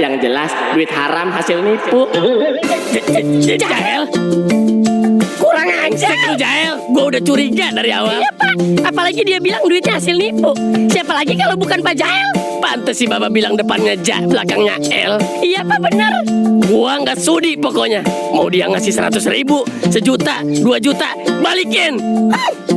Yang jelas duit haram hasil nipu. Jahel, kurang ajar lu Jahel. Gue udah curiga dari awal. Iya Pak, apalagi dia bilang duitnya hasil nipu. Siapa lagi kalau bukan Pak Jahel? Pantes si Bapak bilang depannya Ja, belakangnya L. Iya Pak, benar. Gua nggak sudi pokoknya. Mau dia ngasih 100.000, 1 juta, 2 juta, balikin.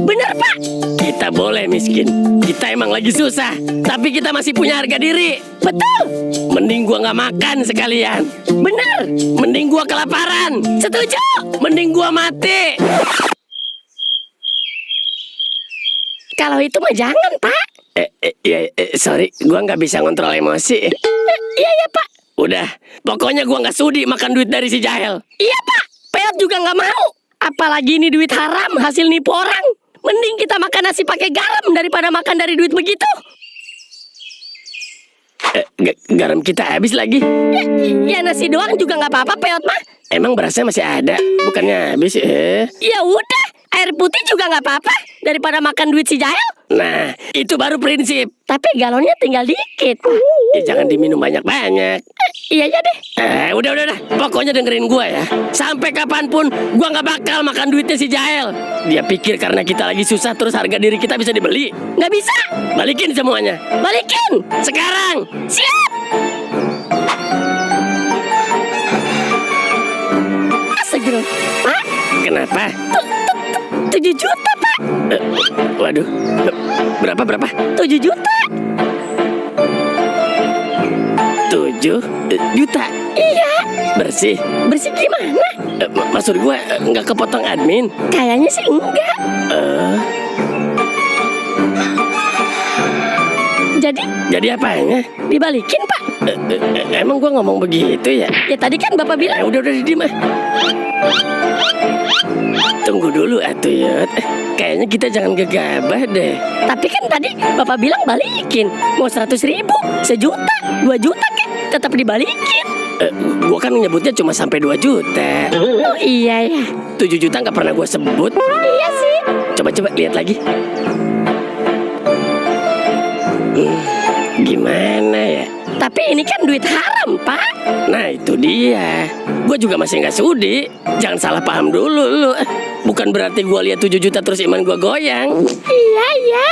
Benar Pak. Kita boleh miskin, kita emang lagi susah, tapi kita masih punya harga diri. Betul. Mending gua nggak makan sekalian. Benar. Mending gua kelaparan. Setuju. Mending gua mati. Kalau itu mah jangan Pak. Sorry, gua nggak bisa ngontrol emosi. Iya ya Pak. Udah, pokoknya gua nggak sudi makan duit dari si Jahel. Iya Pak. Peot juga nggak mau. Apalagi ini duit haram hasil nipu orang. Mending kita makan nasi pakai garam daripada makan dari duit begitu. Garam kita habis lagi. Ya nasi doang juga nggak apa-apa Peot mah. Emang berasnya masih ada, bukannya habis ya? Ya udah, air putih juga nggak apa-apa daripada makan duit si Jahel. Nah, itu baru prinsip. Tapi galonnya tinggal dikit. Ya, jangan diminum banyak-banyak. Iya ya deh. Udah. Pokoknya dengerin gua ya. Sampai kapanpun gua nggak bakal makan duitnya si Jahel. Dia pikir karena kita lagi susah terus harga diri kita bisa dibeli. Nggak bisa. Balikin semuanya. Balikin. Sekarang. Siap. Segera. Pak, Kenapa? 7 juta Pak. Waduh. Berapa? 7 juta. 7 juta. Iya. Bersih. Bersih gimana? Maksud gua nggak kepotong admin. Kayaknya sih enggak. Jadi apanya? Dibalikin Pak. Emang gua ngomong begitu ya? Ya tadi kan Bapak bilang. Udah diem ah. Tunggu dulu atuh Yot. Kayaknya kita jangan gegabah deh. Tapi kan tadi Bapak bilang balikin. Mau 100.000, 1 juta, 2 juta kek, tetap dibalikin. Gua kan nyebutnya cuma sampai 2 juta. Oh iya ya. 7 juta nggak pernah gua sebut. Iya sih. Coba lihat lagi. Gimana ya? Tapi ini kan duit haram Pak. Nah itu dia. Gua juga masih nggak sudi. Jangan salah paham dulu lu. Bukan berarti gua lihat 7 juta terus iman gua goyang. Iya ya.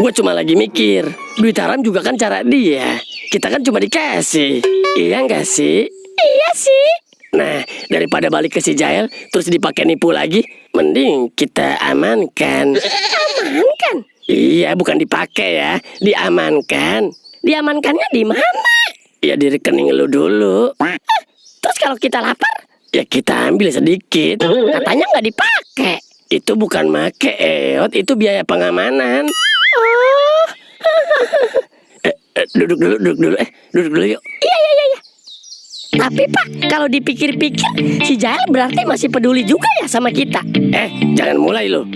Gua cuma lagi mikir, duit haram juga kan cara dia. Kita kan cuma dikasih. Iya nggak sih? Iya sih. Nah, daripada balik ke si Jahel terus dipakai nipu lagi, mending kita amankan. Amankan? Iya, bukan dipakai ya, diamankan. Diamankannya di mana? Ya di rekening lu dulu. Terus kalau kita lapar? Ya kita ambil sedikit. Katanya nggak dipakai. Itu bukan make, Eot, itu biaya pengamanan. Oh. Duduk dulu yuk. Iya. Tapi Pak, kalau dipikir-pikir, si Jahel berarti masih peduli juga ya sama kita. Jangan mulai lo.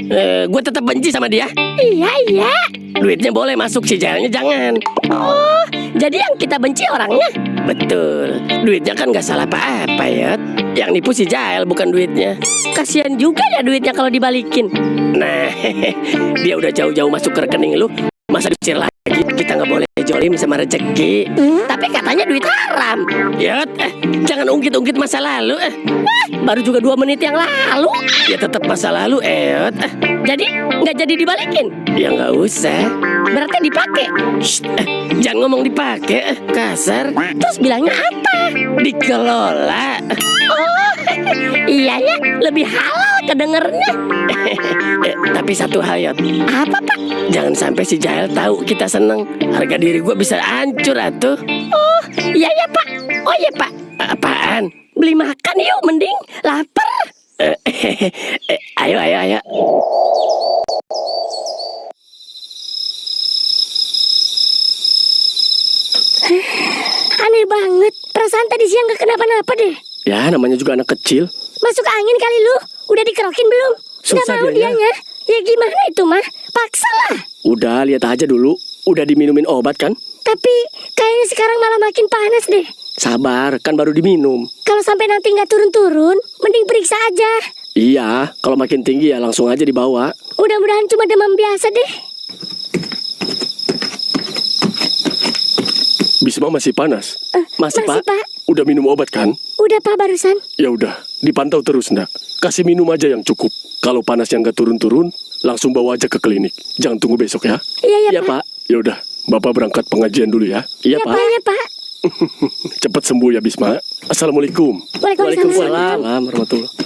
Gue tetap benci sama dia. Iya. Duitnya boleh masuk, si Jahelnya jangan. Oh, jadi yang kita benci orangnya? Betul. Duitnya kan gak salah apa-apa ya. Yang nipu si Jahel bukan duitnya. Kasian juga ya duitnya kalau dibalikin. Nah, dia udah jauh-jauh masuk ke rekening lu. Masa diusir lagi? Kita nggak boleh jolim sama rezeki. Tapi katanya duit haram. Yot, jangan ungkit-ungkit masa lalu. Baru juga 2 menit yang lalu. Ya tetap masa lalu, Yot. Jadi nggak jadi dibalikin? Ya nggak usah. Berarti dipakai. Jangan ngomong dipakai, kasar. Terus bilangnya apa? Dikelola. Oh, iya ya, lebih halal kedengernya. Tapi satu hal, Yot. Apa Pak? Jangan sampai si Jahel tahu kita seneng. Harga diri gua bisa hancur atuh. Oh, iya ya Pak. Oh iya Pak. Apaan? Beli makan yuk, mending lapar. Ayo. Aneh banget. Perasaan tadi siang gak kenapa-napa deh. Ya, namanya juga anak kecil. Masuk angin kali lu. Udah dikerokin belum? Susah Gak mau dianya. dianya. Ya gimana itu mah? Paksa lah. Udah, lihat aja dulu. Udah diminumin obat kan? Tapi kayaknya sekarang malah makin panas deh. Sabar, kan baru diminum. Kalau sampai nanti nggak turun-turun, mending periksa aja. Iya, kalau makin tinggi ya langsung aja dibawa. Mudah-mudahan cuma demam biasa deh. Bisma masih panas. Masih, Pak? Udah minum obat kan? Udah Pak barusan. Ya udah, dipantau terus ndak. Kasih minum aja yang cukup. Kalau panasnya nggak turun-turun, langsung bawa aja ke klinik. Jangan tunggu besok ya. Iya Iya, Pak. Ya udah, Bapak berangkat pengajian dulu ya. Iya, Pak. Iya Pak. Cepat sembuh ya Bisma. Assalamualaikum. Waalaikumsalam warahmatullahi.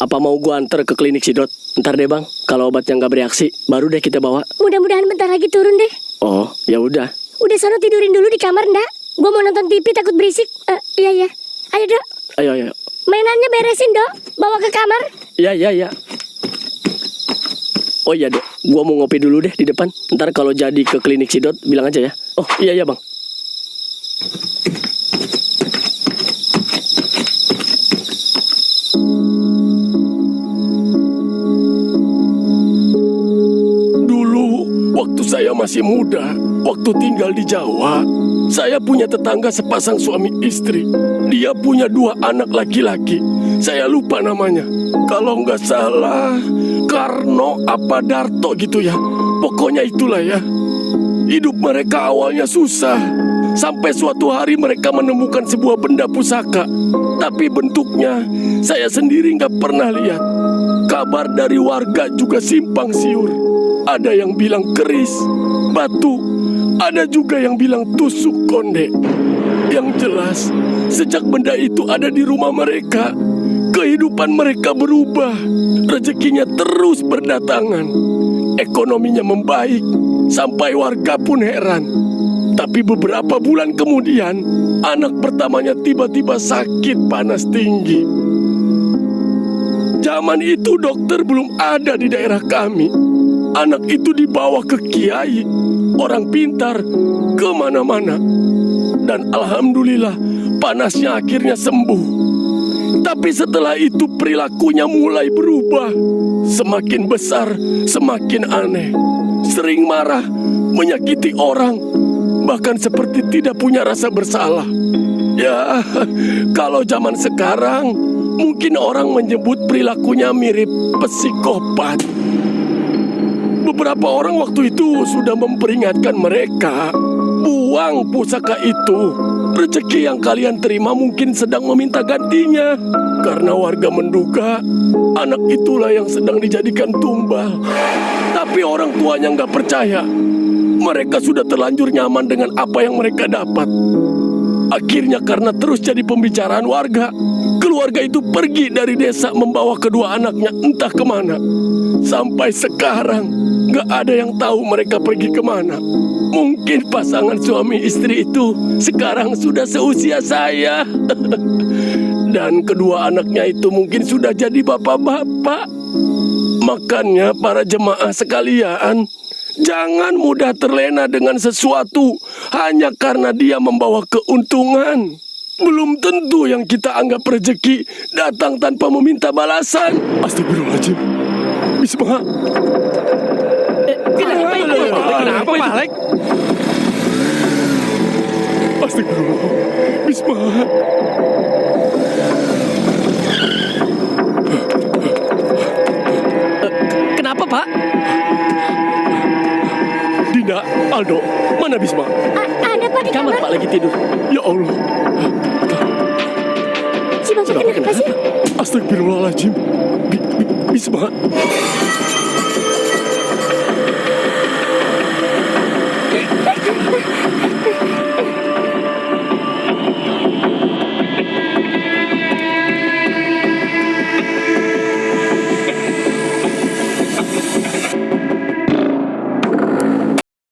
Apa mau gua anter ke klinik Sidot? Ntar deh bang, kalau obatnya nggak bereaksi, baru deh kita bawa. Mudah-mudahan bentar lagi turun deh. Oh, ya udah. Udah sono tidurin dulu di kamar ndak? Gua mau nonton TV takut berisik. Iya. Ayo Dok, Ayo. mainannya beresin Dok. Bawa ke kamar. Ya. Oh iya dok, gua mau ngopi dulu deh di depan. Ntar kalau jadi ke klinik Sidot, bilang aja ya. Oh iya bang. Dulu, waktu saya masih muda, waktu tinggal di Jawa, saya punya tetangga sepasang suami istri. Dia punya 2 anak laki-laki. Saya lupa namanya. Kalau nggak salah, Karno apa Darto gitu ya. Pokoknya itulah ya. Hidup mereka awalnya susah. Sampai suatu hari mereka menemukan sebuah benda pusaka. Tapi bentuknya saya sendiri nggak pernah lihat. Kabar dari warga juga simpang siur. Ada yang bilang keris, batu, ada juga yang bilang tusuk konde. Yang jelas, sejak benda itu ada di rumah mereka, kehidupan mereka berubah. Rezekinya terus berdatangan. Ekonominya membaik, sampai warga pun heran. Tapi beberapa bulan kemudian, anak pertamanya tiba-tiba sakit panas tinggi. Zaman itu dokter belum ada di daerah kami. Anak itu dibawa ke kiai, orang pintar, kemana-mana. Dan alhamdulillah panasnya akhirnya sembuh. Tapi setelah itu perilakunya mulai berubah. Semakin besar, semakin aneh. Sering marah, menyakiti orang, bahkan seperti tidak punya rasa bersalah. Ya, kalau zaman sekarang mungkin orang menyebut perilakunya mirip psikopat. Beberapa orang waktu itu sudah memperingatkan mereka, buang pusaka itu. Rezeki yang kalian terima mungkin sedang meminta gantinya. Karena warga menduga anak itulah yang sedang dijadikan tumbal. Tapi orang tuanya nggak percaya. Mereka sudah terlanjur nyaman dengan apa yang mereka dapat. Akhirnya karena terus jadi pembicaraan warga, keluarga itu pergi dari desa membawa kedua anaknya entah kemana. Sampai sekarang nggak ada yang tahu mereka pergi kemana. Mungkin pasangan suami istri itu sekarang sudah seusia saya. Dan kedua anaknya itu mungkin sudah jadi bapak-bapak. Makanya para jemaah sekalian, jangan mudah terlena dengan sesuatu hanya karena dia membawa keuntungan. Belum tentu yang kita anggap rezeki datang tanpa meminta balasan. Astagfirullahaladzim. Bismillah. Kenapa Pak Alek? Astagfirullah. Bismillah. Kenapa Pak? Dinda, Aldo, mana Bisma? Ada Pak di Kamar kamar. Pak lagi tidur. Ya Allah. Si Bapak kenapa sih? Astagfirullahaladzim. Bisma.